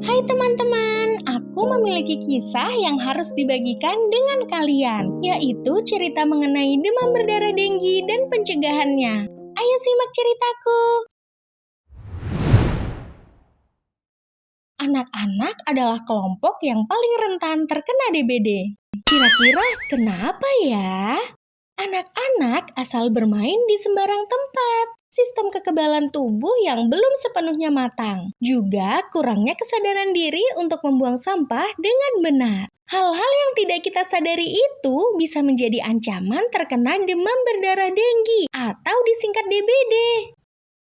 Hai teman-teman, aku memiliki kisah yang harus dibagikan dengan kalian, yaitu cerita mengenai demam berdarah denggi dan pencegahannya. Ayo simak ceritaku. Anak-anak adalah kelompok yang paling rentan terkena DBD. Kira-kira kenapa ya? Anak-anak asal bermain di sembarang tempat. Sistem kekebalan tubuh yang belum sepenuhnya matang. Juga kurangnya kesadaran diri untuk membuang sampah dengan benar. Hal-hal yang tidak kita sadari itu bisa menjadi ancaman terkena demam berdarah denggi atau disingkat DBD.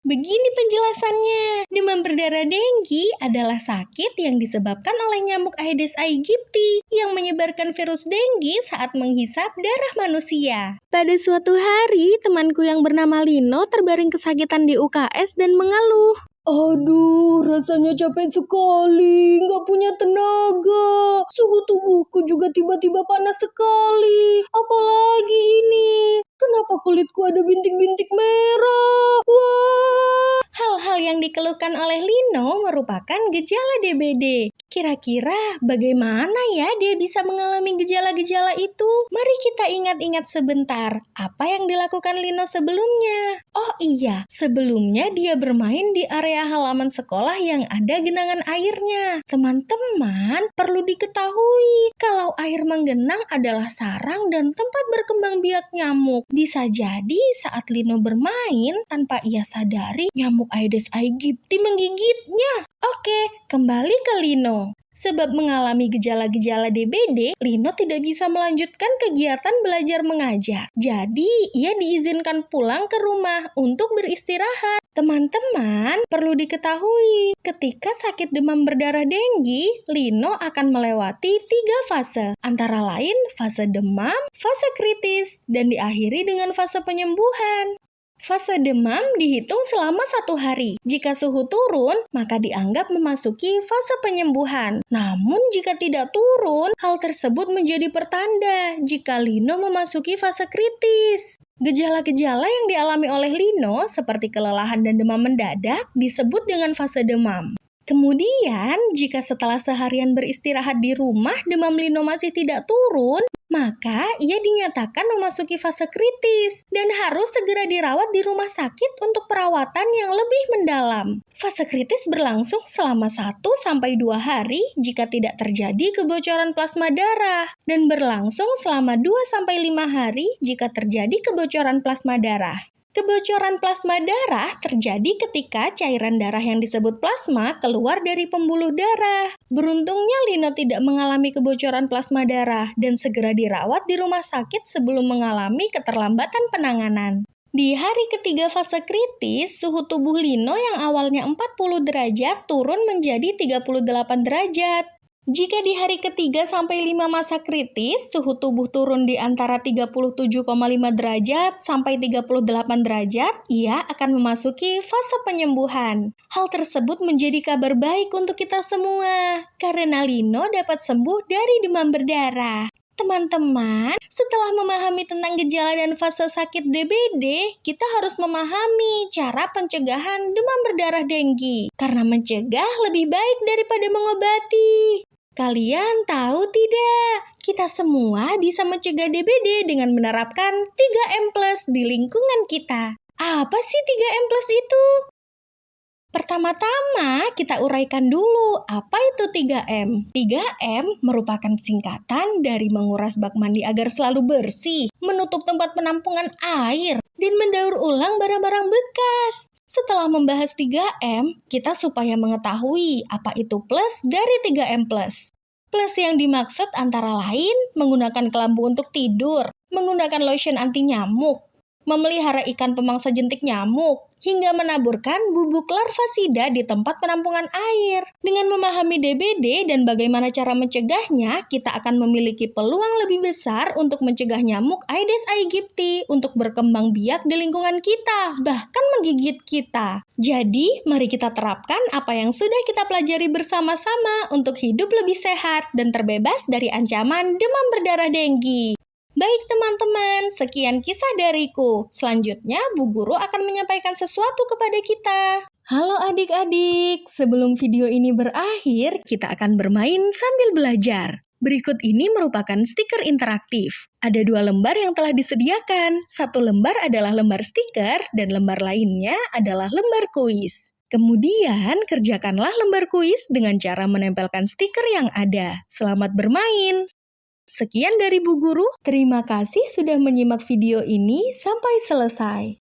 Begini penjelasannya, demam berdarah denggi adalah sakit yang disebabkan oleh nyamuk Aedes aegypti yang menyebarkan virus denggi saat menghisap darah manusia. Pada suatu hari, temanku yang bernama Lino terbaring kesakitan di UKS dan mengeluh. Aduh, rasanya capek sekali, nggak punya tenaga. Suhu tubuhku juga tiba-tiba panas sekali. Apalagi ini, kenapa kulitku ada bintik-bintik merah? Wah! Hal-hal yang dikeluhkan oleh Lino merupakan gejala DBD. Kira-kira bagaimana ya dia bisa mengalami gejala-gejala itu? Mari kita ingat-ingat sebentar, apa yang dilakukan Lino sebelumnya? Oh iya, sebelumnya dia bermain di area halaman sekolah yang ada genangan airnya. Teman-teman, perlu diketahui kalau air menggenang adalah sarang dan tempat berkembang biak nyamuk. Bisa jadi saat Lino bermain, tanpa ia sadari, nyamuk Aedes aegypti menggigitnya. Oke, kembali ke Lino. Sebab mengalami gejala-gejala DBD, Lino tidak bisa melanjutkan kegiatan belajar mengajar. Jadi, ia diizinkan pulang ke rumah untuk beristirahat. Teman-teman, perlu diketahui, ketika sakit demam berdarah denggi, Lino akan melewati 3 fase. Antara lain, fase demam, fase kritis, dan diakhiri dengan fase penyembuhan. Fase demam dihitung selama 1 hari. Jika suhu turun, maka dianggap memasuki fase penyembuhan. Namun jika tidak turun, hal tersebut menjadi pertanda jika Lino memasuki fase kritis. Gejala-gejala yang dialami oleh Lino seperti kelelahan dan demam mendadak disebut dengan fase demam. Kemudian, jika setelah seharian beristirahat di rumah demam Lino masih tidak turun, maka ia dinyatakan memasuki fase kritis dan harus segera dirawat di rumah sakit untuk perawatan yang lebih mendalam. Fase kritis berlangsung selama 1-2 hari jika tidak terjadi kebocoran plasma darah dan berlangsung selama 2-5 hari jika terjadi kebocoran plasma darah. Kebocoran plasma darah terjadi ketika cairan darah yang disebut plasma keluar dari pembuluh darah. Beruntungnya Lino tidak mengalami kebocoran plasma darah dan segera dirawat di rumah sakit sebelum mengalami keterlambatan penanganan. Di hari ketiga fase kritis, suhu tubuh Lino yang awalnya 40 derajat turun menjadi 38 derajat. Jika di hari ketiga sampai 5 masa kritis, suhu tubuh turun di antara 37,5 derajat sampai 38 derajat, ia akan memasuki fase penyembuhan. Hal tersebut menjadi kabar baik untuk kita semua, karena Lino dapat sembuh dari demam berdarah. Teman-teman, setelah memahami tentang gejala dan fase sakit DBD, kita harus memahami cara pencegahan demam berdarah denggi, karena mencegah lebih baik daripada mengobati. Kalian tahu tidak, kita semua bisa mencegah DBD dengan menerapkan 3M+ di lingkungan kita. Apa sih 3M+ itu? Pertama-tama, kita uraikan dulu apa itu 3M. 3M merupakan singkatan dari menguras bak mandi agar selalu bersih, menutup tempat penampungan air, dan mendaur ulang barang-barang bekas. Setelah membahas 3M, kita supaya mengetahui apa itu plus dari 3M+. Plus yang dimaksud antara lain menggunakan kelambu untuk tidur, menggunakan lotion anti nyamuk, memelihara ikan pemangsa jentik nyamuk, hingga menaburkan bubuk larvasida di tempat penampungan air. Dengan memahami DBD dan bagaimana cara mencegahnya, kita akan memiliki peluang lebih besar untuk mencegah nyamuk Aedes aegypti untuk berkembang biak di lingkungan kita, bahkan menggigit kita. Jadi, mari kita terapkan apa yang sudah kita pelajari bersama-sama untuk hidup lebih sehat dan terbebas dari ancaman demam berdarah denggi. Baik teman-teman, sekian kisah dariku. Selanjutnya, Bu Guru akan menyampaikan sesuatu kepada kita. Halo adik-adik, sebelum video ini berakhir, kita akan bermain sambil belajar. Berikut ini merupakan stiker interaktif. Ada 2 lembar yang telah disediakan. 1 lembar adalah lembar stiker dan lembar lainnya adalah lembar kuis. Kemudian, kerjakanlah lembar kuis dengan cara menempelkan stiker yang ada. Selamat bermain! Sekian dari Bu Guru. Terima kasih sudah menyimak video ini sampai selesai.